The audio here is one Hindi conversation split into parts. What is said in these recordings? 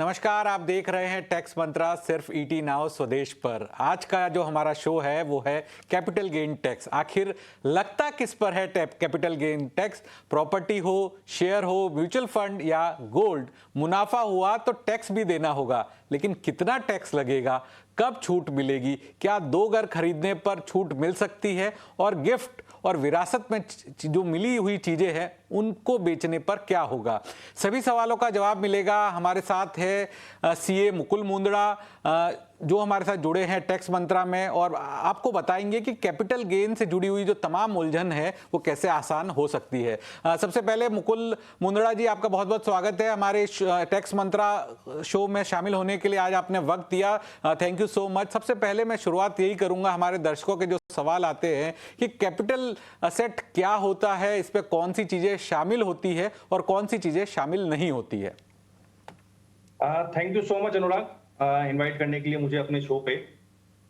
नमस्कार, आप देख रहे हैं टैक्स मंत्रा सिर्फ ईटी नाउ स्वदेश पर। आज का जो हमारा शो है वो है कैपिटल गेन टैक्स। आखिर लगता किस पर है कैपिटल गेन टैक्स? प्रॉपर्टी हो, शेयर हो, म्यूचुअल फंड या गोल्ड, मुनाफा हुआ तो टैक्स भी देना होगा, लेकिन कितना टैक्स लगेगा, कब छूट मिलेगी, क्या 2 घर खरीदने पर छूट मिल सकती है, और गिफ्ट और विरासत में जो मिली हुई चीजें हैं उनको बेचने पर क्या होगा? सभी सवालों का जवाब मिलेगा। हमारे साथ है सीए मुकुल मुंदड़ा, जो हमारे साथ जुड़े हैं टैक्स मंत्रा में, और आपको बताएंगे कि कैपिटल गेन से जुड़ी हुई जो तमाम उलझन है वो कैसे आसान हो सकती है। सबसे पहले मुकुल मुंदड़ा जी, आपका बहुत बहुत स्वागत है हमारे टैक्स मंत्रा शो में शामिल होने के लिए। आज आपने वक्त दिया, थैंक यू सो मच। सबसे पहले मैं शुरुआत यही करूंगा, हमारे दर्शकों के जो सवाल आते हैं कि कैपिटल असेट क्या होता है, इस पे कौन सी चीजें शामिल होती है और कौन सी चीजें शामिल नहीं होती है। Thank you so much Anurag, invite करने के लिए मुझे अपने शो पे।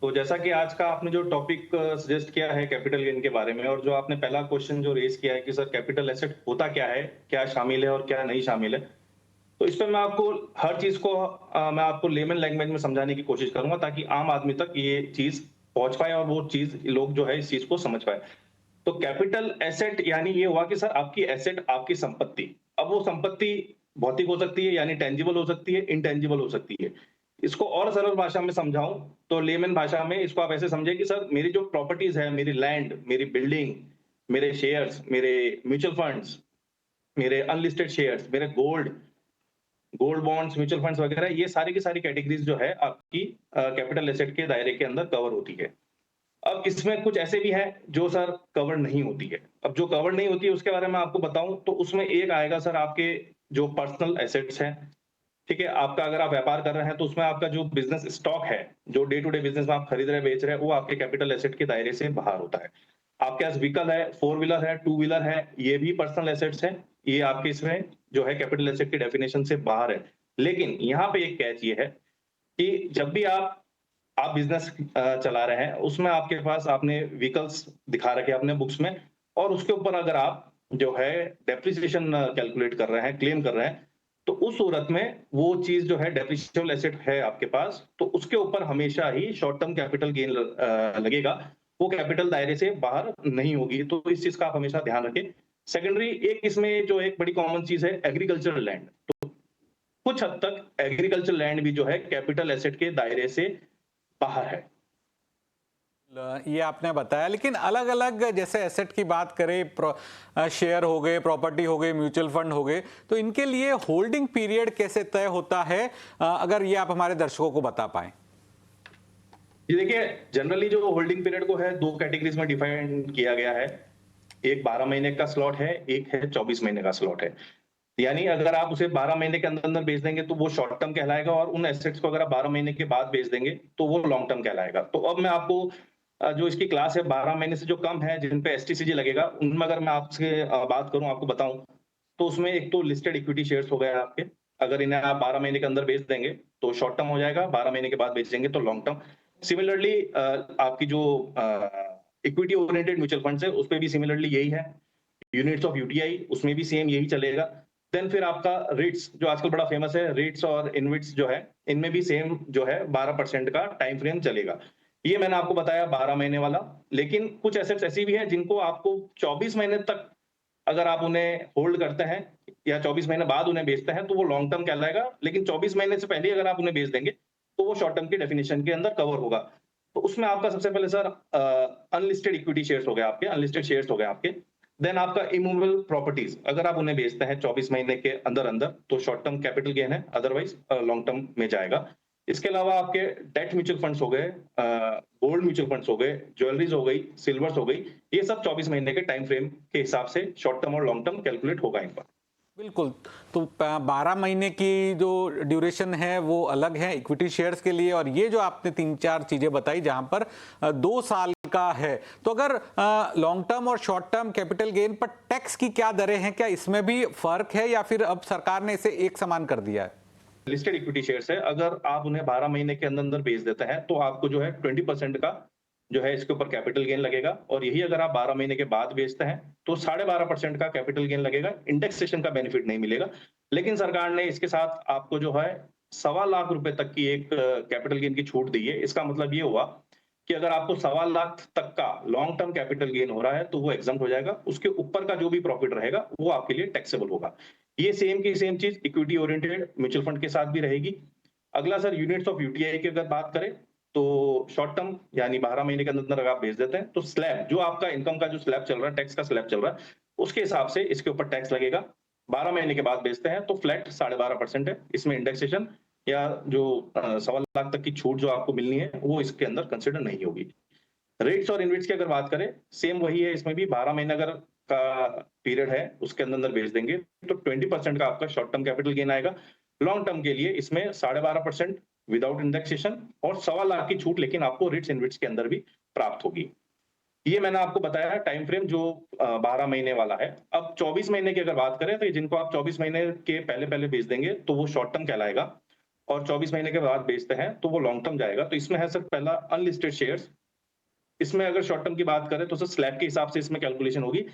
तो जैसा कि आज का आपने जो टॉपिक सजेस्ट किया है कैपिटल गेन के बारे में, और जो आपने पहला क्वेश्चन जो रेज किया है कि सर कैपिटल एसेट होता क्या है, क्या शामिल है और क्या नहीं शामिल है, तो इस पर मैं आपको हर चीज को मैं आपको लेमन लैंग्वेज में समझाने की कोशिश करूंगा ताकि आम आदमी तक ये चीज पहुंच पाए और वो चीज लोग जो है इस चीज को समझ पाए। तो कैपिटल एसेट यानी ये हुआ कि सर आपकी एसेट, आपकी संपत्ति। अब वो संपत्ति भौतिक हो सकती है यानी टेंजिबल हो सकती है, इनटेंजिबल हो सकती है। इसको और सरल भाषा में समझाऊं तो लेमन भाषा में इसको आप ऐसे समझे कि सर मेरी जो प्रॉपर्टीज है, मेरी लैंड, मेरी बिल्डिंग, मेरे शेयर्स, मेरे म्यूचुअल फंड्स, मेरे अनलिस्टेड शेयर्स, मेरे gold, gold bonds, mutual funds वगैरह, ये सारी की सारी कैटेगरीज जो है आपकी कैपिटल एसेट के दायरे के अंदर कवर होती है। अब इसमें कुछ ऐसे भी हैं जो सर कवर नहीं होती है। अब जो कवर नहीं होती है उसके बारे में आपको बताऊं तो उसमें एक आएगा सर आपके जो पर्सनल एसेट्स हैं। ठीक है, आपका अगर आप व्यापार कर रहे हैं तो उसमें आपका जो बिजनेस स्टॉक है, जो डे टू डे बिजनेस में आप खरीद रहे बेच रहे हैं, वो आपके कैपिटल एसेट के दायरे से बाहर होता है। आपके पास व्हीकल है, 4 व्हीलर है, 2 व्हीलर है, ये भी पर्सनल एसेट्स है। ये आपके इसमें जो है कैपिटल एसेट की डेफिनेशन से बाहर है। लेकिन यहाँ पे एक कैच ये है कि जब भी आप बिजनेस चला रहे हैं, उसमें आपके पास आपने व्हीकल्स दिखा रखे अपने बुक्स में, और उसके ऊपर अगर आप जो है डेप्रिसिएशन कैलकुलेट कर रहे हैं, क्लेम कर रहे हैं, तो उस सूरत में वो चीज जो है डेप्रिसिएबल एसेट है आपके पास, तो उसके ऊपर हमेशा ही शॉर्ट टर्म कैपिटल गेन लगेगा। वो कैपिटल दायरे से बाहर नहीं होगी, तो इस चीज का आप हमेशा ध्यान रखें। सेकेंडरी एक इसमें जो एक बड़ी कॉमन चीज है एग्रीकल्चरल लैंड। तो कुछ हद तक एग्रीकल्चर लैंड भी जो है कैपिटल एसेट के दायरे से बाहर है। ये आपने बताया, लेकिन अलग अलग जैसे एसेट की बात करें, शेयर हो गए, प्रॉपर्टी हो गई, म्यूचुअल फंड हो गए, तो इनके लिए होल्डिंग पीरियड कैसे तय होता है? अगर ये आप हमारे दर्शकों को बता पाएं। जी देखिए, जनरली जो होल्डिंग पीरियड को है 2 कैटेगरीज में डिफाइन किया गया है। एक 12 महीने का स्लॉट है, एक है 24 महीने का स्लॉट है। यानी अगर आप उसे 12 महीने के अंदर अंदर बेच देंगे तो वो शॉर्ट टर्म कहलाएगा, और उन एसेट्स को अगर आप 12 महीने के बाद बेच देंगे तो वो लॉन्ग टर्म कहलाएगा। तो अब मैं आपको जो इसकी क्लास है 12 महीने से जो कम है, जिन पे एसटीसीजी लगेगा, उनमें अगर मैं आपसे बात करूं, आपको बताऊं, तो उसमें एक तो लिस्टेड इक्विटी शेयर्स हो गए आपके। अगर इन्हें आप 12 महीने के अंदर बेच देंगे तो शॉर्ट टर्म हो जाएगा, 12 महीने के बाद बेचेंगे तो लॉन्ग टर्म। सिमिलरली आपकी जो इक्विटी ओरिएंटेड म्यूचुअल फंड्स है, उस पे भी सिमिलरली यही है। यूनिट्स ऑफ यूटीआई, उसमें भी सेम यही चलेगा। देन फिर आपका रिट्स जो आजकल बड़ा फेमस है, रिट्स और इनविट्स जो है, इनमें भी सेम जो है 12% का टाइम फ्रेम चलेगा। ये मैंने आपको बताया 12 महीने वाला। लेकिन कुछ एसेट्स ऐसी भी हैं जिनको आपको 24 महीने तक अगर आप उन्हें होल्ड करते हैं या 24 महीने बाद उन्हें बेचते हैं तो वो लॉन्ग टर्म कहलाएगा। लेकिन 24 महीने से पहले अगर आप उन्हें बेच देंगे तो वो शॉर्ट टर्म की डेफिनेशन के अंदर कवर होगा। तो उसमें आपका सबसे पहले सर अनलिस्टेड इक्विटी शेयर्स हो गए आपके, अनलिस्टेड शेयर्स हो गए आपके। देन आपका इमूवेबल प्रॉपर्टीज, अगर आप उन्हें बेचते हैं 24 महीने के अंदर अंदर तो शॉर्ट टर्म कैपिटल गेन है, अदरवाइज लॉन्ग टर्म में जाएगा। इसके अलावा आपके डेट म्यूचुअल फंड्स हो गए, गोल्ड म्यूचुअल फंड्स हो गए, ज्वेलरीज हो गई, सिल्वर्स हो गई, ये सब 24 महीने के टाइम फ्रेम के हिसाब से शॉर्ट टर्म और लॉन्ग टर्म कैलकुलेट होगा इनका। बिल्कुल। तो 12 महीने की जो ड्यूरेशन है वो अलग है इक्विटी शेयर्स के लिए, और ये जो आपने 3-4 चीजें बताई जहां पर 2 साल का है, तो अगर लॉन्ग टर्म और शॉर्ट टर्म कैपिटल गेन पर टैक्स की क्या दरें हैं? क्या इसमें भी फर्क है या फिर अब सरकार ने इसे एक समान कर दिया है? लिस्टेड इक्विटी शेयर्स है, अगर आप उन्हें 12 महीने के अंदर अंदर बेच देते हैं तो आपको जो है 20% का जो है इसके ऊपर कैपिटल गेन लगेगा। और यही अगर आप 12 महीने के बाद बेचते हैं तो 12.5% का कैपिटल गेन लगेगा। इंडेक्सेशन का बेनिफिट नहीं मिलेगा, लेकिन सरकार ने इसके साथ आपको जो है ₹1.25 लाख तक की एक कैपिटल गेन की छूट दी है। इसका मतलब ये हुआ कि अगर आपको ₹1.25 लाख तक का लॉन्ग टर्म कैपिटल गेन हो रहा है तो वो एग्जम्प्ट हो जाएगा। उसके ऊपर का जो भी प्रॉफिट रहेगा वो आपके लिए टैक्सेबल होगा। ये सेम की सेम चीज इक्विटी ओरिएंटेड म्यूचुअल फंड के साथ भी रहेगी। अगला सर यूनिट्स ऑफ यूटीआई की अगर बात करें तो शॉर्ट टर्म यानी 12 महीने के अंदर अगर आप बेच देते हैं तो स्लैब जो आपका इनकम का जो स्लैब चल रहा है, टैक्स का स्लैब चल रहा है, उसके हिसाब से इसके ऊपर टैक्स लगेगा। 12 महीने के बाद बेचते हैं तो फ्लैट 12.5% है। इसमें इंडेक्सेशन या जो 1.25 लाख तक की छूट जो आपको मिलनी है वो इसके अंदर कंसिडर नहीं होगी। रेट्स और इनविट्स की अगर बात करें, सेम वही है। इसमें भी 12 महीने अगर का पीरियड है उसके अंदर बेच देंगे तो 20% का आपका शॉर्ट टर्म कैपिटल गेन आएगा। लॉन्ग टर्म के लिए इसमें 12.5% विदाउट इंडेक्सेशन और 1.25 लाख की छूट लेकिन आपको रिट्स इनविट्स के अंदर भी प्राप्त होगी। ये मैंने आपको बताया टाइम फ्रेम जो 12 महीने वाला है। अब 24 महीने की अगर बात करें तो जिनको आप 24 महीने के पहले पहले बेच देंगे तो वो शॉर्ट टर्म कहलाएगा और 24 महीने के बाद बेचते हैं तो वो लॉन्ग टर्म जाएगा। तो इसमें है सर पहला अनलिस्टेड शेयर्स। इसमें अगर शॉर्ट टर्म की बात करें तो सर स्लैब के हिसाब से इसमें कैलकुलेशन होगी।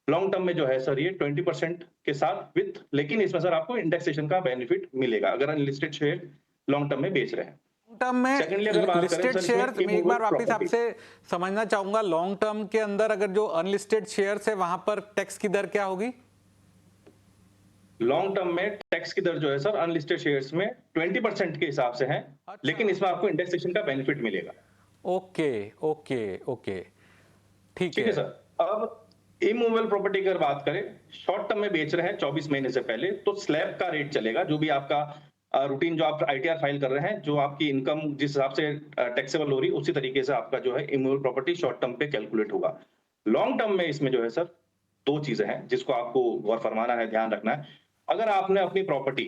लॉन्ग टर्म में जो है सर ये 20% के साथ विथ, लेकिन इसमें सर आपको इंडेक्सेशन का बेनिफिट मिलेगा अगर अनलिस्टेड शेयर लॉन्ग टर्म में बेच रहे हैं। टर्म में सेकेंडली अगर बात करें लिस्टेड सर शेयर इसमें में एक बार इमूवेबल वापस प्रॉपर्टी, आपसे समझना चाहूंगा, लॉन्ग टर्म के अंदर अगर जो अनलिस्टेड शेयर्स है वहां पर टैक्स की दर क्या होगी? लॉन्ग टर्म में टैक्स की दर जो है सर अनलिस्टेड शेयर्स में 20% के हिसाब से है, अच्छा, लेकिन इसमें आपको इंडेक्सेशन का बेनिफिट मिलेगा। ओके ओके ओके, ठीक ठीक है है। सर। अब इमूवेबल प्रॉपर्टी की अगर बात करें, शॉर्ट टर्म में बेच रहे हैं 24 महीने से पहले तो स्लैब का रेट चलेगा। जो भी आपका रूटीन जो आप आईटीआर फाइल कर रहे हैं, जो आपकी इनकम जिस हिसाब से टैक्सेबल हो रही है उसी तरीके से आपका जो है इमूवेबल प्रॉपर्टी शॉर्ट टर्म पे कैलकुलेट होगा। लॉन्ग टर्म में इसमें जो है सर दो चीजें हैं जिसको आपको गौर फरमाना है, ध्यान रखना है। अगर आपने अपनी प्रॉपर्टी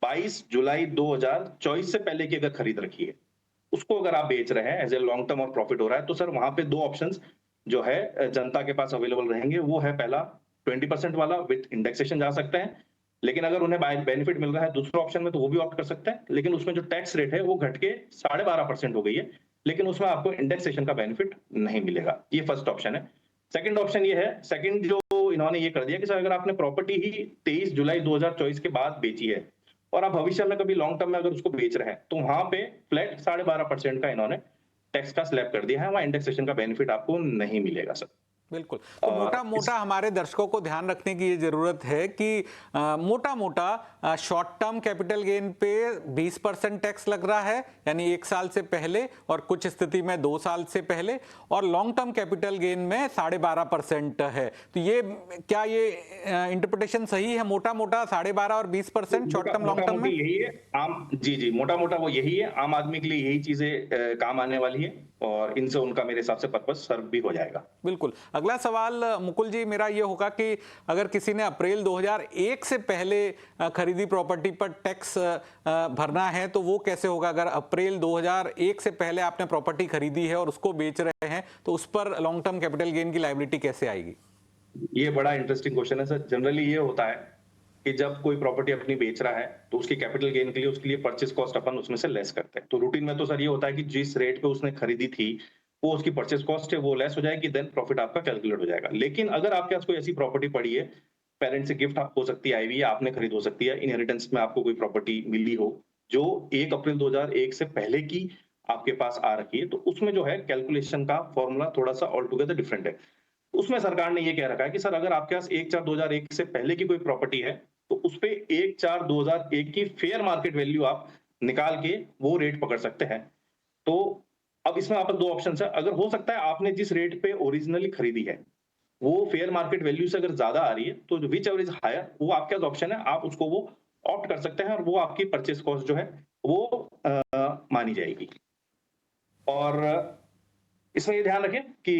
22 जुलाई 2024 से पहले की अगर खरीद रखी है, उसको अगर आप बेच रहे हैं एज ए लॉन्ग टर्म और प्रॉफिट हो रहा है, तो सर वहां पे दो ऑप्शंस जो है जनता के पास अवेलेबल रहेंगे। वो है पहला 20% वाला विद इंडेक्सेशन जा सकते हैं, लेकिन अगर उन्हें बेनिफिट मिल रहा है दूसरे ऑप्शन में तो वो भी ऑप्ट कर सकते हैं। लेकिन उसमें जो टैक्स रेट है वो घट के 12.5% हो गई है, लेकिन उसमें आपको इंडेक्सेशन का बेनिफिट नहीं मिलेगा। ये फर्स्ट ऑप्शन है। सेकंड ऑप्शन ये है, सेकंड जो इन्होंने ये कर दिया कि सर अगर आपने प्रॉपर्टी ही 23 जुलाई 2024 के बाद बेची है और आप भविष्य में कभी लॉन्ग टर्म में अगर उसको बेच रहे हैं तो वहां पे फ्लैट 12.5% का इन्होंने टैक्स का स्लैब कर दिया है। वहां इंडेक्सेशन का बेनिफिट आपको नहीं मिलेगा सर। बिल्कुल, तो मोटा और मोटा हमारे दर्शकों को ध्यान रखने की ये जरूरत है कि मोटा मोटा शॉर्ट टर्म कैपिटल गेन पे 20% टैक्स लग रहा है, यानी 1 साल से पहले और कुछ स्थिति में 2 साल से पहले, और लॉन्ग टर्म कैपिटल गेन में 12.5% है। तो ये क्या ये इंटरप्रिटेशन सही है? मोटा मोटा 12.5 और 20% शॉर्ट टर्म लॉन्ग टर्म में? यही है आम, जी जी, मोटा मोटा वो यही है। आम आदमी के लिए यही चीजें काम आने वाली है और इनसे उनका मेरे हिसाब से पर्पस सर्व भी हो जाएगा। बिल्कुल। अगला सवाल मुकुल जी मेरा ये होगा कि अगर किसी ने अप्रैल 2001 से पहले खरीदी प्रॉपर्टी पर टैक्स भरना है तो वो कैसे होगा? अगर अप्रैल 2001 से पहले आपने प्रॉपर्टी खरीदी है और उसको बेच रहे हैं तो उस पर लॉन्ग टर्म कैपिटल गेन की लायबिलिटी कैसे आएगी? ये बड़ा इंटरेस्टिंग क्वेश्चन है सर। जनरली ये होता है कि जब कोई प्रॉपर्टी अपनी बेच रहा है तो उसकी कैपिटल गेन के लिए उसके लिए परचेस कॉस्ट अपन उसमें से लेस करते हैं। तो रूटीन में तो सर ये होता है कि जिस रेट पे उसने खरीदी थी वो उसकी परचेस कॉस्ट है वो लेस हो जाएगी, देन प्रॉफिट आपका कैलकुलेट हो जाएगा। लेकिन अगर आपके पास कोई ऐसी प्रॉपर्टी पड़ी है, पेरेंट से गिफ्ट हो सकती है आई हुई है, आपने खरीद हो सकती है, इनहेरिटेंस में आपको कोई प्रॉपर्टी मिली हो जो 1 अप्रैल 2001 से पहले की आपके पास आ रखी है, तो उसमें जो है कैलकुलेशन का फॉर्मूला थोड़ा सा ऑल टुगेदर डिफरेंट है। उसमें सरकार ने ये कह रखा है कि सर अगर आपके पास 1/4/2001 से पहले की कोई प्रॉपर्टी है तो उसपे 1/4/2001 की फेयर मार्केट वैल्यू आप निकाल के वो रेट पकड़ सकते हैं। तो अब इसमें आप दो ऑप्शन है। अगर हो सकता है आपने जिस रेट पे ओरिजिनली खरीदी है वो फेयर मार्केट वैल्यू से अगर ज्यादा आ रही है तो विच एवर इज हायर वो आपके पास ऑप्शन है, आप उसको वो ऑप्ट कर सकते हैं और वो आपकी परचेस कॉस्ट जो है वो मानी जाएगी। और इसमें ये ध्यान रखें कि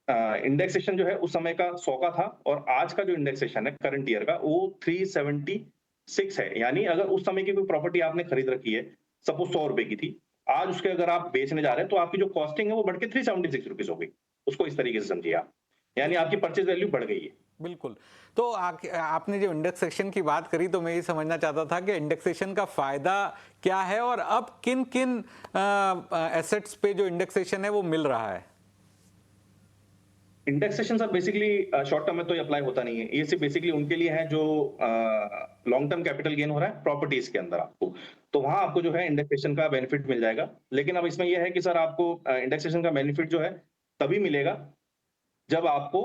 इंडेक्सेशन जो है उस समय का 100 का था और आज का जो इंडेक्सेशन है करंट ईयर का वो 376 है। यानी अगर उस समय की कोई प्रॉपर्टी आपने खरीद रखी है, सपोज 100 रुपए की थी, आज उसके अगर आप बेचने जा रहे हैं तो आपकी जो कॉस्टिंग है वो बढ़ के 376 रुपीज हो गई। उसको इस तरीके से समझिए आप, यानी आपकी परचेज वैल्यू बढ़ गई है। बिल्कुल। तो आपने जो इंडेक्सेशन की बात करी तो मैं ये समझना चाहता था कि इंडेक्सेशन का फायदा क्या है और अब किन किन एसेट्स पे जो इंडेक्सेशन है वो मिल रहा है? Indexation sir basically short term में तो ये अप्लाई होता नहीं है। ये सिर्फ बेसिकली उनके लिए है जो लॉन्ग टर्म कैपिटल गेन हो रहा है प्रॉपर्टीज के अंदर आपको। तो वहां आपको जो है इंडेक्सेशन का बेनिफिट मिल जाएगा। लेकिन अब इसमें यह है कि सर आपको इंडेक्सेशन का बेनिफिट जो है तभी मिलेगा जब आपको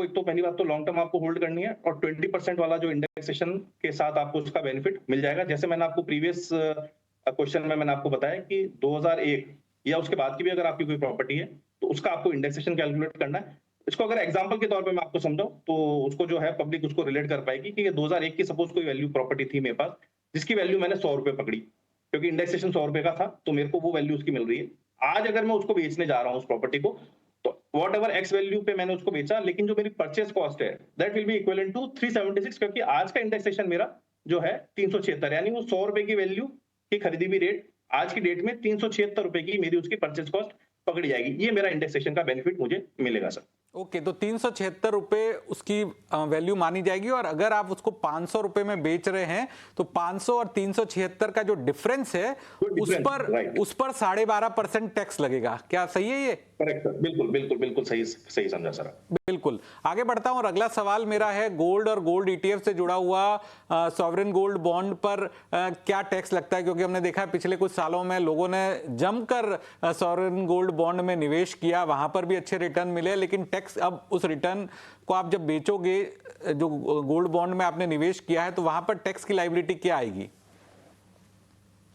एक तो पहली बात तो लॉन्ग टर्म आपको होल्ड करनी है और 20% वाला जो इंडेक्सेशन के साथ आपको उसका बेनिफिट मिल जाएगा। जैसे मैंने आपको प्रीवियस क्वेश्चन में मैंने आपको बताया कि 2001 या उसके बाद की भी अगर आपकी कोई प्रॉपर्टी है तो उसका आपको इंडेक्सेशन कैलकुलेट करना है। इसको अगर एग्जांपल के तौर पे मैं आपको समझाऊं तो उसको जो है पब्लिक उसको रिलेट कर पाएगी कि ये 2001 की सपोज कोई वैल्यू प्रॉपर्टी थी मेरे पास, जिसकी वैल्यू मैंने 100 रुपए पकड़ी क्योंकि इंडेक्सेशन 100 रुपए का था, तो मेरे को वो वैल्यू उसकी मिल रही है। आज अगर मैं उसको बेचने जा रहा हूँ उस प्रॉपर्टी को, तो वॉट एवर एक्स वैल्यू पे मैंने उसको बेचा, लेकिन जो मेरी परचेस कॉस्ट है that will be equal to 376, क्योंकि आज का इंडेक्सेशन मेरा जो है 376, यानी वो 100 रुपए की वैल्यू की खरीदी भी रेट आज की डेट में 376 रुपए की मेरी उसकी परचेस कॉस्ट पकड़ी जाएगी। ये मेरा इंडेक्सेशन का बेनिफिट मुझे मिलेगा सर। ओके, तो 376 रुपए उसकी वैल्यू मानी जाएगी, और अगर आप उसको 500 रुपए में बेच रहे हैं तो 500 और 376 का जो डिफरेंस है राइट, उस पर 12.5% टैक्स लगेगा। क्या सही है ये? करेक्ट सर, बिल्कुल बिल्कुल बिल्कुल सही सही समझा सर। बिल्कुल। आगे बढ़ता हूं और अगला सवाल मेरा है गोल्ड और गोल्ड ईटीएफ से जुड़ा हुआ सॉवरेन गोल्ड बॉन्ड पर क्या टैक्स लगता है, क्योंकि हमने देखा है पिछले कुछ सालों में लोगों ने जमकर सॉवरेन गोल्ड बॉन्ड में निवेश किया, वहां पर भी अच्छे रिटर्न मिले, लेकिन टैक्स अब उस रिटर्न को आप जब बेचोगे, जो गोल्ड बॉन्ड में आपने निवेश किया है, तो वहां पर टैक्स की लायबिलिटी क्या आएगी?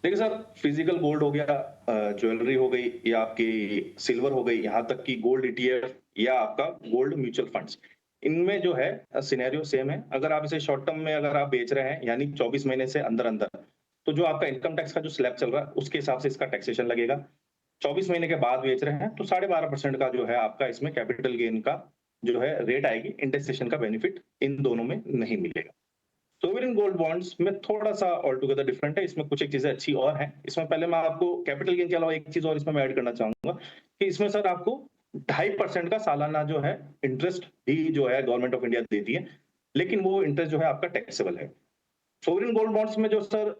देखिए सर, फिजिकल गोल्ड हो गया, ज्वेलरी हो गई, या आपकी सिल्वर हो गई, यहाँ तक कि गोल्ड ईटीएफ या आपका गोल्ड म्यूचुअल फंड्स, इनमें जो है सिनेरियो सेम है। अगर आप इसे शॉर्ट टर्म में अगर आप बेच रहे हैं यानी 24 महीने से अंदर अंदर, तो जो आपका इनकम टैक्स का जो स्लैब चल रहा है उसके हिसाब से इसका टैक्सेशन लगेगा। 24 महीने के बाद बेच रहे हैं तो 12.5% का जो है आपका इसमें कैपिटल गेन का जो है रेट आएगी। इंडेक्सेशन का बेनिफिट इन दोनों में नहीं मिलेगा। सोवरेन गोल्ड बॉन्ड्स में थोड़ा सा ऑल टुगेदर डिफरेंट है। इसमें कुछ एक चीजें अच्छी और हैं। इसमें पहले मैं आपको कैपिटल गेन के अलावा एक चीज और इसमें मैं ऐड करना चाहूंगा कि इसमें सर आपको 2.5% का सालाना जो है इंटरेस्ट भी जो है गवर्नमेंट ऑफ इंडिया देती है, लेकिन वो इंटरेस्ट जो है आपका टैक्सेबल है। सोवरेन गोल्ड बॉन्ड्स में जो सर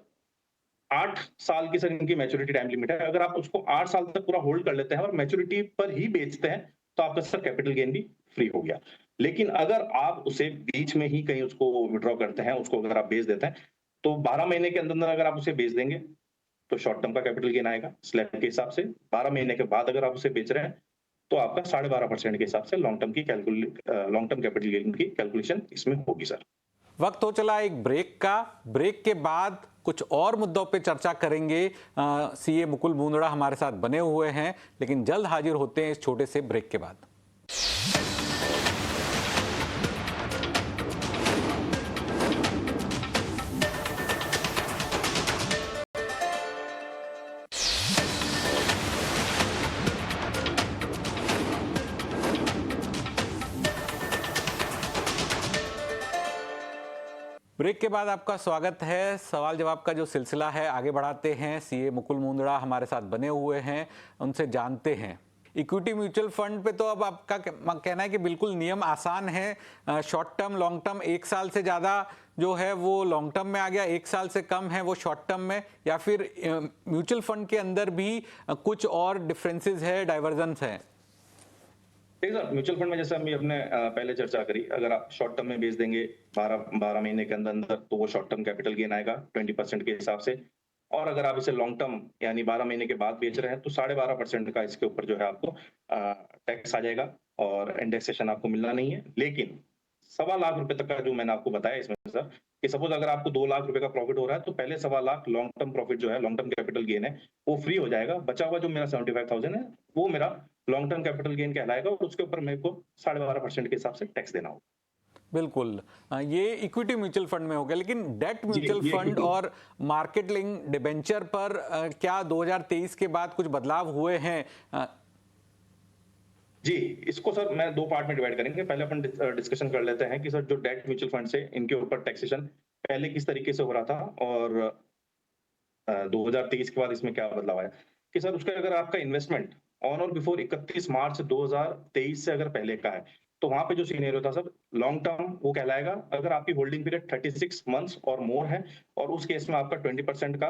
8 साल की सर इनकी मैच्योरिटी टाइम लिमिट है। अगर आप उसको 8 साल तक पूरा होल्ड कर लेते हैं और मैच्योरिटी पर ही बेचते हैं तो आपका सर कैपिटल गेन भी फ्री हो गया। लेकिन अगर आप उसे बीच में ही कहीं उसको विड्रॉ करते हैं, उसको अगर आप बेच देते हैं, तो 12 महीने के अंदर अगर आप उसे बेच देंगे तो शॉर्ट टर्म का कैपिटल गेन आएगा स्लैब के हिसाब से। 12 महीने के बाद अगर आप उसे बेच रहे हैं तो आपका 12.5% के हिसाब से लॉन्ग टर्म कैपिटल गेन की कैलकुलेशन इसमें होगी सर। वक्त हो चला एक ब्रेक का। ब्रेक के बाद कुछ और मुद्दों पे चर्चा करेंगे। सीए मुकुल मुंदड़ा हमारे साथ बने हुए हैं, लेकिन जल्द हाजिर होते हैं इस छोटे से ब्रेक के बाद। ब्रेक के बाद आपका स्वागत है। सवाल जवाब का जो सिलसिला है आगे बढ़ाते हैं। सीए मुकुल मुंदड़ा हमारे साथ बने हुए हैं, उनसे जानते हैं। इक्विटी म्यूचुअल फंड पे तो अब आपका कहना है कि बिल्कुल नियम आसान है। शॉर्ट टर्म लॉन्ग टर्म 1 साल से ज़्यादा जो है वो लॉन्ग टर्म में आ गया, 1 साल से कम है वो शॉर्ट टर्म में, या फिर म्यूचुअल फंड के अंदर भी कुछ और डिफरेंसेस है, डाइवर्जेंस है? ठीक है, म्यूचुअल फंड में जैसे हमने अपने पहले चर्चा करी, अगर आप शॉर्ट टर्म में बेच देंगे 12 महीने के अंदर अंदर तो वो शॉर्ट टर्म कैपिटल गेन आएगा 20% के हिसाब से। और अगर आप इसे लॉन्ग टर्म यानी 12 महीने के बाद बेच रहे हैं तो 12.5% का इसके ऊपर जो है आपको टैक्स आ जाएगा और इंडेक्सेशन आपको मिलना नहीं है। लेकिन 1.25 लाख रुपए तक का जो मैंने आपको बताया इसमें सर, कि सपोज अगर आपको 2 लाख रुपए का प्रॉफिट हो रहा है तो पहले 1.25 लाख लॉन्ग टर्म प्रॉफिट जो है, लॉन्ग टर्म कैपिटल गेन है, वो फ्री हो जाएगा। बचा हुआ जो मेरा 75,000 है वो मेरा लॉन्ग टर्म कैपिटल गेन कहलाएगा और उसके ऊपर मेरे को 12.5% के हिसाब से टैक्स देना होगा। बिल्कुल, ये इक्विटी म्यूचुअल फंड में हो गया, लेकिन डेट म्यूचुअल फंड और मार्केट लिंक डिबेंचर पर क्या 2023 के बाद कुछ बदलाव हुए हैं? जी, इसको सर मैं 2 पार्ट में डिवाइड करेंगे। पहले अपन डिस्कशन कर लेते हैं कि सर जो डेट म्यूचुअल फंड से इनके ऊपर टैक्सेशन पहले किस तरीके से हो रहा था और 2023 के बाद इसमें क्या बदलाव आया। कि सर उसका अगर आपका इन्वेस्टमेंट ऑन और बिफोर 31 मार्च 2023 से अगर पहले का है तो वहां पे जो सीनेरियो था सर, लॉन्ग टर्म वो कहलाएगा अगर आपकी होल्डिंग पीरियड 36 मंथ्स और मोर है, और उस केस में आपका 20% का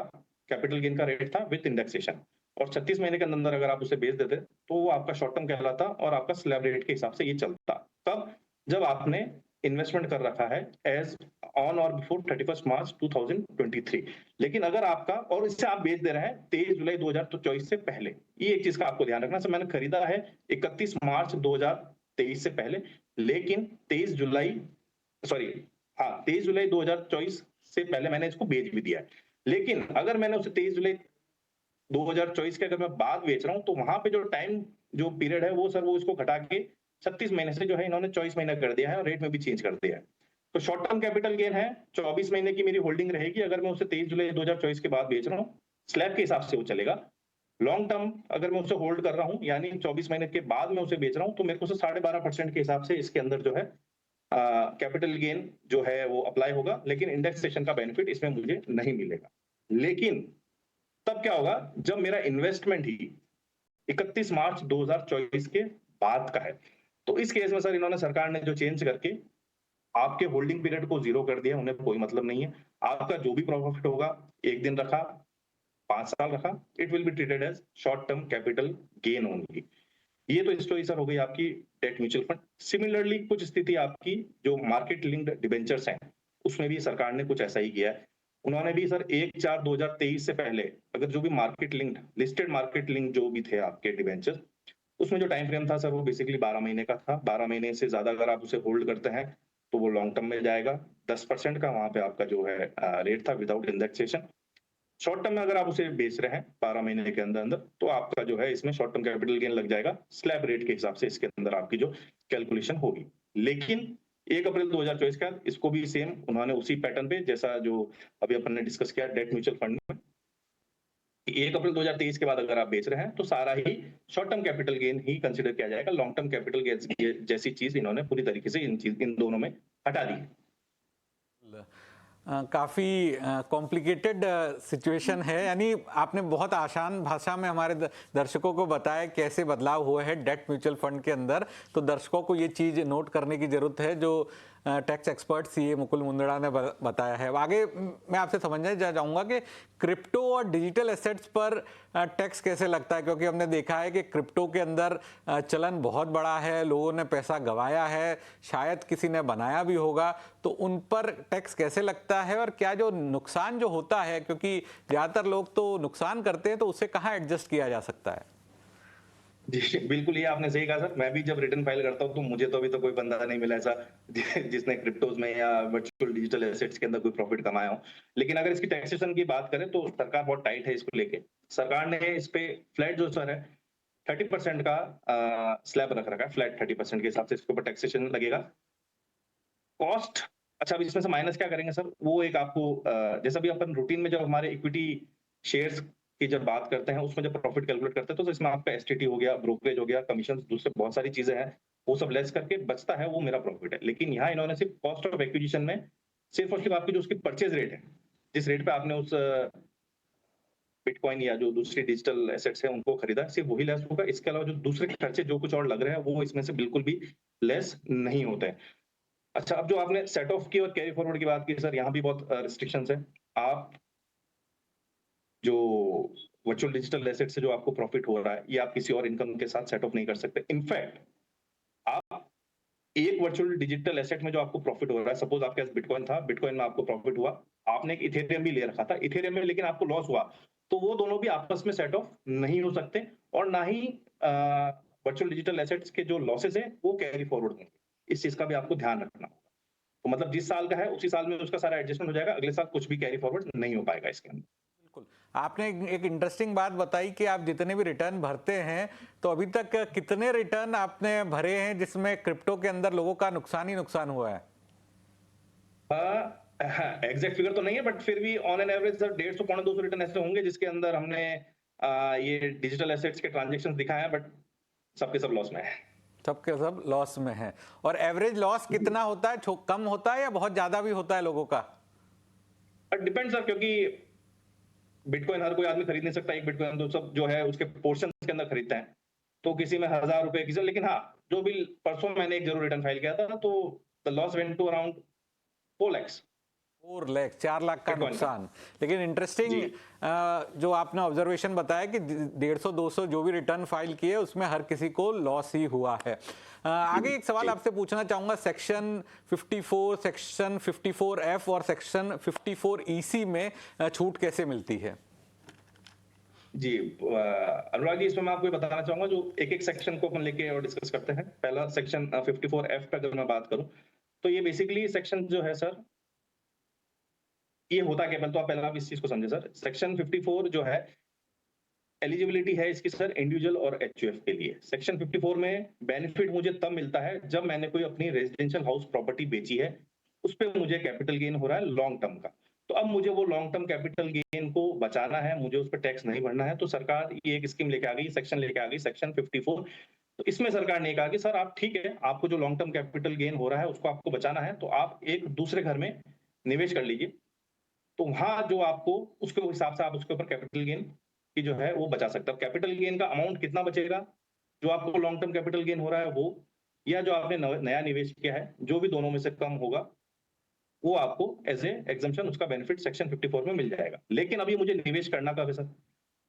कैपिटल गेन का रेट था विद इंडेक्सेशन। और 36 महीने के अंदर अगर आप उसे बेच देते तो वो आपका शॉर्ट टर्म कहलाता और आपका स्लैब रेट के हिसाब से ये चलता। कब? जब आपने इन्वेस्टमेंट कर रखा है एज ऑन और बिफोर 31 मार्च 2023। लेकिन अगर आपका और इससे आप बेच दे रहे हैं 23 जुलाई 2024 से पहले, ये एक चीज का आपको ध्यान रखना। सर मैंने खरीदा है 31 मार्च 2023 से पहले, लेकिन 23 जुलाई सॉरी हाँ 23 जुलाई 2024 से पहले मैंने इसको बेच भी दिया है। लेकिन अगर मैंने उसे 23 जुलाई 2024 के अगर मैं बाद बेच रहा हूं तो वहां पे जो टाइम जो पीरियड है वो सर वो इसको घटा के 36 महीने से जो है इन्होंने 24 महीना कर दिया है और रेट में भी चेंज कर दिया है। तो शॉर्ट टर्म कैपिटल गेन है 24 महीने की मेरी होल्डिंग रहेगी अगर मैं उसे 23 जुलाई 2024 के बाद बेच रहा हूँ, स्लैब के हिसाब से वो चलेगा। लॉन्ग टर्म अगर मैं उसे होल्ड कर रहा हूँ यानी 24 महीने के बाद मैं उसे बेच रहा हूँ तो मेरे को 12.5% के हिसाब से इसके अंदर जो है कैपिटल गेन जो है वो अप्लाई होगा, लेकिन इंडेक्सेशन का बेनिफिट इसमें मुझे नहीं मिलेगा। लेकिन तब क्या होगा जब मेरा इन्वेस्टमेंट ही 31 मार्च 2024 के बाद का है। तो इस केस में सर इन्होंने सरकार ने जो चेंज करके आपके होल्डिंग पीरियड को जीरो कर दिया, उन्हें कोई मतलब नहीं है। आपका जो भी प्रॉफिट होगा, एक दिन रखा, 5 साल रखा, it will be treated as short term capital gain only. ये तो स्टोरी सर हो गई आपकी डेट म्यूचुअल फंड। सिमिलरली कुछ स्थिति आपकी जो मार्केट लिंक्ड डिबेंचर्स हैं, उसमें भी सरकार ने कुछ ऐसा ही किया है। उन्होंने भी सर 1/4/2023 से पहले अगर जो भी market linked listed market link जो भी थे आपके डिबेंचर्स, उसमें जो टाइम फ्रेम था सर वो बेसिकली 12 महीने का था। 12 महीने से ज्यादा अगर आप उसे होल्ड करते हैं तो वो लॉन्ग टर्म में जाएगा। 10% का वहां पे आपका जो है रेट था विदाउट इंडेक्सेशन। शॉर्ट टर्म में अगर आप उसे बेच रहे हैं 12 महीने के अंदर अंदर तो आपका जो है इसमें शॉर्ट टर्म कैपिटल गेन लग जाएगा स्लैब रेट के हिसाब से इसके अंदर आपकी जो कैलकुलेशन होगी। लेकिन 1 अप्रैल 2024 का इसको भी सेम उन्होंने उसी पैटर्न पे जैसा जो अभी अपन ने डिस्कस किया डेट म्यूचुअल फंड में 1 अप्रैल 2023 के बाद अगर आप बेच रहे हैं तो सारा ही शॉर्ट टर्म कैपिटल गेन ही कंसिडर किया जाएगा। लॉन्ग टर्म कैपिटल गेन जैसी चीज इन्होंने पूरी तरीके से इन दोनों में हटा दी है। काफ़ी कॉम्प्लिकेटेड सिचुएशन है, यानी आपने बहुत आसान भाषा में हमारे दर्शकों को बताया कैसे बदलाव हुए हैं डेट म्यूचुअल फंड के अंदर। तो दर्शकों को ये चीज़ नोट करने की ज़रूरत है जो tax expert CA Mukul Mundra ने बताया है। आगे मैं आपसे समझने चाहूँगा कि क्रिप्टो और डिजिटल एसेट्स पर टैक्स कैसे लगता है, क्योंकि हमने देखा है कि क्रिप्टो के अंदर चलन बहुत बड़ा है, लोगों ने पैसा गंवाया है, शायद किसी ने बनाया भी होगा, तो उन पर टैक्स कैसे लगता है और क्या जो नुकसान जो होता है, क्योंकि ज़्यादातर लोग तो नुकसान करते हैं, तो उसे कहाँ एडजस्ट किया जा सकता है? जी, बिल्कुल ये आपने सही कहा सर। मैं भी जब रिटर्न फाइल करता हूँ तो मुझे तो अभी तो कोई बंदा नहीं मिला ऐसा जिसने क्रिप्टोज में या वर्चुअल डिजिटल एसेट्स के अंदर कोई प्रॉफिट कमाया हो। लेकिन अगर इसकी टैक्सेशन की बात करें तो सरकार बहुत टाइट है इसको लेके। सरकार ने इस पे फ्लैट जो सर है 30% का स्लैब रख रखा है। फ्लैट 30% के हिसाब से इसके ऊपर टैक्सेशन लगेगा। कॉस्ट अच्छा अब इसमें से माइनस क्या करेंगे सर, वो एक आपको जैसा भी अपन रूटीन में जब हमारे इक्विटी शेयर्स की जब बात करते हैं उसमें जब प्रॉफिट कैलकुलेट करते हैं तो इसमें आपका एसटीटी हो गया, ब्रोकरेज हो गया, कमीशन, दूसरे बहुत सारी चीजें हैं, वो सब लेस करके बचता है वो मेरा प्रॉफिट है। लेकिन यहाँ इन्होंने सिर्फ कॉस्ट ऑफ एक्विजिशन में सिर्फ और सिर्फ आपकी जो उसकी परचेज रेट है, जिस रेट पे आपने उस बिटकॉइन या जो दूसरी डिजिटल एसेट्स है उनको खरीदा, सिर्फ वही लेस होगा। इसके अलावा जो दूसरे खर्चे जो कुछ और लग रहे हैं वो इसमें से बिल्कुल भी लेस नहीं होते हैं। अच्छा अब जो आपने सेट ऑफ की और कैरी फॉरवर्ड की बात की सर, यहाँ भी बहुत रिस्ट्रिक्शंस है। आप जो वर्चुअल डिजिटल एसेट से जो आपको प्रॉफिट हो रहा है ये आप किसी और इनकम के साथ सेट ऑफ नहीं कर सकते। इनफैक्ट आप एक वर्चुअल डिजिटल एसेट में जो आपको प्रॉफिट हो रहा है, सपोज आपके पास बिटकॉइन था, बिटकॉइन में आपको प्रॉफिट हुआ, आपने एक इथेरियम भी ले रखा था, इथेरियम में लेकिन आपको लॉस हुआ, तो वो दोनों भी आपस में सेट ऑफ नहीं हो सकते और ना ही वर्चुअल डिजिटल एसेट्स के जो लॉसेस है वो कैरी फॉरवर्ड होंगे। इस चीज का भी आपको ध्यान रखना होगा। तो मतलब जिस साल का है उसी साल में उसका सारा एडजस्टमेंट हो जाएगा, अगले साल कुछ भी कैरी फॉरवर्ड नहीं हो पाएगा इसके अंदर। बिल्कुल। आपने एक इंटरेस्टिंग बात बताई कि आप जितने भी रिटर्न भरते हैं, तो अभी तक कितने रिटर्न आपने भरे हैं जिसमें क्रिप्टो के अंदर लोगों का नुकसान ही नुकसान हुआ है? एग्जैक्ट फिगर तो नहीं है बट फिर भी ऑन एन एवरेज सर 150 पौने 200 रिटर्न ऐसे होंगे जिसके अंदर हमने ये डिजिटल एसेट्स के ट्रांजेक्शन दिखाए हैं, बट सबके सब लॉस में है। सबके सब लॉस में है। और एवरेज लॉस कितना होता है? कम होता है या बहुत ज्यादा भी होता है लोगों का? डिपेंड सर, क्योंकि बिटकॉइन हर कोई आदमी खरीद नहीं सकता। एक बिटकॉइन तो सब जो है उसके पोर्शन के अंदर खरीदते हैं, तो किसी में 1000 रुपए किसी, लेकिन हाँ जो भी परसों मैंने एक जरूर रिटर्न फाइल किया था तो the loss went to around 4 lakhs। 4 lakh 4 lakh का बिटकॉइन का। नुकसान। लेकिन इंटरेस्टिंग जी। जो आपने ऑब्जर्वेशन बताया कि 150-200 जो भी रिटर्न फाइल किए उसमें हर किसी को लॉस ही हुआ है। आगे एक सवाल जी। आपसे पूछना चाहूंगा, सेक्शन 54, सेक्शन 54F और सेक्शन 54EC में छूट कैसे मिलती है? जी, अनुराग जी, इसमें मैं आपको ये बताना चाहूंगा, जो एक एक सेक्शन को अपन लेके और डिस्कस करते हैं। पहला सेक्शन 54F का अगर मैं बात करूं, तो ये बेसिकली सेक्शन जो है सर, ये होता क्या है, पहले तो आप पहला आप इस चीज को समझे सर। सेक्शन 54 जो है, एलिजिबिलिटी है इसकी सर इंडिविजुअल और एचयूएफ के लिए। सेक्शन 54 में बेनिफिट मुझे तब मिलता है जब मैंने कोई अपनी रेजिडेंशियल हाउस प्रॉपर्टी बेची है, उस पे मुझे कैपिटल गेन हो रहा है लॉन्ग टर्म का। तो अब मुझे वो लॉन्ग टर्म कैपिटल गेन को बचाना है, मुझे उस पर टैक्स नहीं भरना है। तो सरकार ये एक स्कीम लेके आ गई, सेक्शन लेके आ गई, सेक्शन 54। तो इसमें सरकार ने कहा कि सर आप ठीक है, आपको जो लॉन्ग टर्म कैपिटल गेन हो रहा है उसको आपको बचाना है, तो आप एक दूसरे घर में निवेश कर लीजिए। तो वहां जो आपको उसके हिसाब से आप उसके ऊपर कैपिटल गेन की जो है वो बचा सकते हो। कैपिटल गेन का अमाउंट कितना बचेगा, जो आपको लॉन्ग टर्म कैपिटल गेन हो रहा है वो, या जो आपने नया निवेश किया है, जो भी दोनों में से कम होगा, वो आपको एज ए एग्जम्पशन उसका बेनिफिट सेक्शन 54 में मिल जाएगा। लेकिन अभी मुझे निवेश करना कब है सर?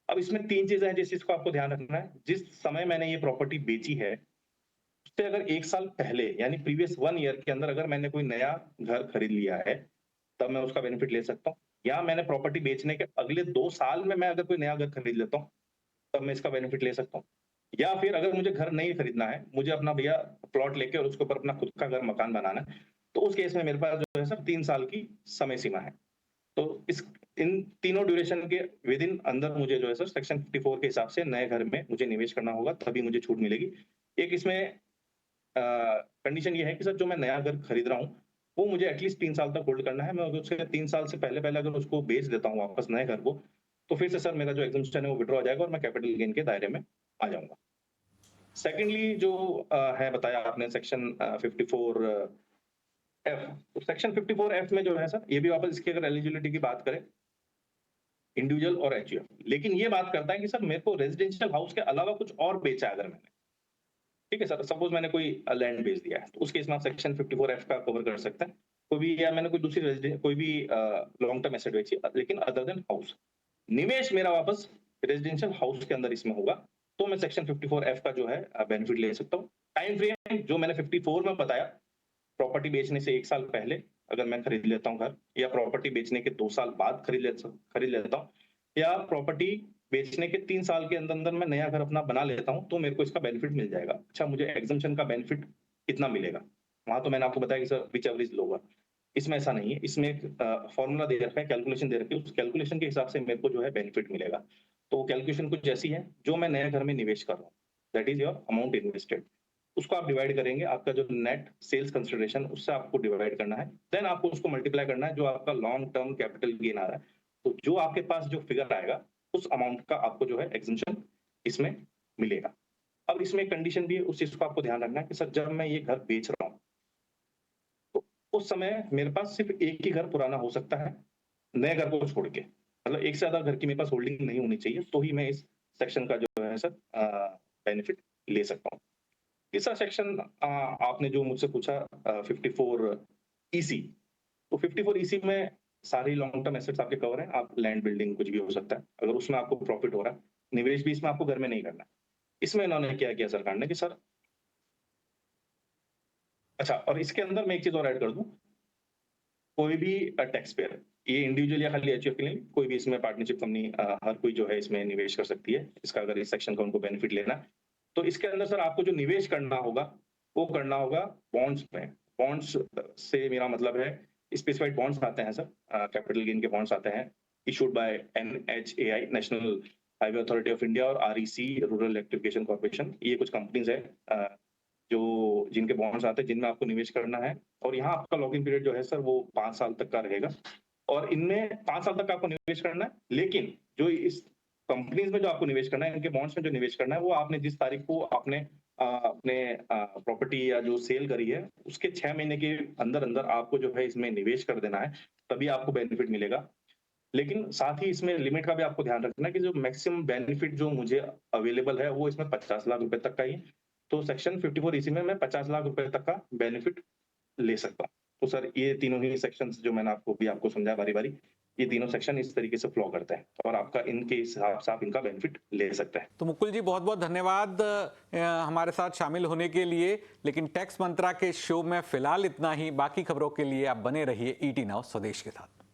अब इसमें तीन चीजें हैं जिस चीज को आपको ध्यान रखना है। जिस समय मैंने ये प्रॉपर्टी बेची है, उससे अगर 1 साल पहले यानी प्रीवियस 1 ईयर के अंदर अगर मैंने कोई नया घर खरीद लिया है, तब मैं उसका बेनिफिट ले सकता हूँ। या मैंने प्रॉपर्टी बेचने के अगले 2 साल में मैं अगर कोई नया घर खरीद लेता हूँ, तब मैं इसका बेनिफिट ले सकता हूँ। या फिर अगर मुझे घर नहीं खरीदना है, मुझे अपना भैया प्लॉट लेके और उसके ऊपर अपना खुद का घर मकान बनाना है, तो उस केस में मेरे पास जो है सर 3 साल की समय सीमा है। तो इस इन तीनों ड्यूरेशन के विद इन अंदर मुझे जो है सर सेक्शन 54 के हिसाब से नए घर में मुझे निवेश करना होगा, तभी मुझे छूट मिलेगी। एक इसमें कंडीशन ये है कि सर जो मैं नया घर खरीद रहा हूँ, वो मुझे एटलीस्ट 3 साल तक होल्ड करना है। मैं अगर उसके 3 साल से पहले पहले अगर उसको बेच देता हूँ वापस नए घर को, तो फिर से सर मेरा जो एग्जम्पशन है वो विड्रॉ हो जाएगा और मैं कैपिटल गेन के दायरे में आ जाऊंगा। सेकेंडली जो है बताया आपने सेक्शन 54F, तो सेक्शन 54F में जो है सर, ये भी वापस इसकी अगर एलिजिबिलिटी की बात करें, इंडिविजुअल और एचयूएफ, लेकिन ये बात करता है कि सर मेरे को रेजिडेंशियल हाउस के अलावा कुछ और बेचा है अगर मैंने, ठीक है सर, सपोज मैंने कोई लैंड बेच दिया है, तो उस केस में आप सेक्शन 54F का कवर कर सकते हैं। कोई भी, या मैंने कोई दूसरी कोई भी लॉन्ग टर्म एसेट बेची, लेकिन अदर देन हाउस, निवेश मेरा वापस रेजिडेंशियल हाउस के अंदर इसमें होगा, तो मैं सेक्शन 54F का जो है बेनिफिट ले सकता हूँ। टाइम फ्रेम जो मैंने 54 में बताया, प्रॉपर्टी बेचने से 1 साल पहले अगर मैं खरीद लेता हूँ घर, या प्रॉपर्टी बेचने के 2 साल बाद खरीद लेता हूँ, या प्रॉपर्टी बेचने के 3 साल के अंदर अंदर मैं नया घर अपना बना लेता हूँ, तो मेरे को इसका बेनिफिट मिल जाएगा। अच्छा, मुझे एग्जम्पशन का बेनिफिट कितना मिलेगा, वहां तो मैंने आपको बताया कि sir which ever is lower. इसमें ऐसा नहीं है, इसमें एक फॉर्मूला दे रखा है, कैलकुलेशन दे रखी है, उस कैलकुलेशन के हिसाब से मेरे को जो है बेनिफिट मिलेगा। तो कैलकुलेशन कुछ ऐसी है, जो मैं नए घर में निवेश कर रहा हूँ, that is your amount invested, उसको आप डिवाइड करेंगे, आपका जो नेट सेल्स कंसिडरेशन उससे आपको डिवाइड करना है, देन आपको उसको मल्टीप्लाई करना है जो आपका लॉन्ग टर्म कैपिटल गेन आ रहा है। तो जो आपके पास जो फिगर आएगा, उस अमाउंट का आपको जो है एग्जम्पशन इसमें मिलेगा। अब इसमें एक कंडीशन भी है, उस चीज को आपको ध्यान रखना है कि सर जब मैं ये घर बेच रहा हूँ, तो उस समय मेरे पास सिर्फ एक ही घर पुराना हो सकता है, नए घर को छोड़ के। मतलब एक से ज्यादा घर की मेरे पास होल्डिंग नहीं होनी चाहिए, तो ही मैं इस सेक्शन का जो है सर बेनिफिट ले सकता हूँ। तीसरा सेक्शन आपने जो मुझसे पूछा 54EC, तो 54EC में सारी लॉन्ग टर्म एसेट्स आपके कवर हैं। आप लैंड बिल्डिंग कुछ भी हो सकता है, अगर उसमें आपको प्रॉफिट हो रहा है, निवेश भी इसमें आपको घर में नहीं करना है। इसमें इन्होंने क्या किया सरकार ने कि सर, अच्छा, और इसके अंदर मैं एक चीज और ऐड कर दूं, कोई भी टैक्स पेयर, ये इंडिविजुअल या खाली एचयूएफ के लिए, कोई भी इसमें पार्टनरशिप कंपनी, हर कोई जो है इसमें निवेश कर सकती है, इसका अगर इस सेक्शन का उनको बेनिफिट लेना है। तो इसके अंदर सर आपको जो निवेश करना होगा, वो करना होगा बॉन्ड्स में। बॉन्ड्स से मेरा मतलब है, स्पेसिफाइड बॉन्ड्स आते हैं सर, कैपिटल गेन के बॉन्ड्स आते हैं, issued by NHAI, national highway authority of India, और REC, रूरल इलेक्ट्रिफिकेशन कॉर्पोरेशन। ये कुछ कंपनीज है जो जिनके बॉन्ड्स आते हैं, जिनमें आपको निवेश करना है। और यहाँ आपका लॉक इन पीरियड जो है सर वो 5 साल तक का रहेगा, और इनमें 5 साल तक आपको निवेश करना है। लेकिन जो इस कंपनीज में जो आपको निवेश करना है, इनके बॉन्ड्स में जो निवेश करना है, वो आपने जिस तारीख को आपने अपने प्रॉपर्टी या जो सेल करी है, उसके 6 महीने के अंदर अंदर आपको जो है इसमें निवेश कर देना है, तभी आपको बेनिफिट मिलेगा। लेकिन साथ ही इसमें लिमिट का भी आपको ध्यान रखना है कि जो मैक्सिमम बेनिफिट जो मुझे अवेलेबल है, वो इसमें 50 लाख रुपए तक का ही है। तो सेक्शन 54EC में मैं 50 लाख रुपए तक का बेनिफिट ले सकता हूँ। तो सर ये तीनों ही सेक्शंस जो मैंने आपको समझाया बारी बारी, ये तीनों सेक्शन इस तरीके से फ्लो करते हैं और आपका इनके हिसाब से आप इनका बेनिफिट ले सकते हैं। तो मुकुल जी बहुत बहुत धन्यवाद हमारे साथ शामिल होने के लिए। लेकिन टैक्स मंत्रा के शो में फिलहाल इतना ही। बाकी खबरों के लिए आप बने रहिए ईटी नाउ स्वदेश के साथ।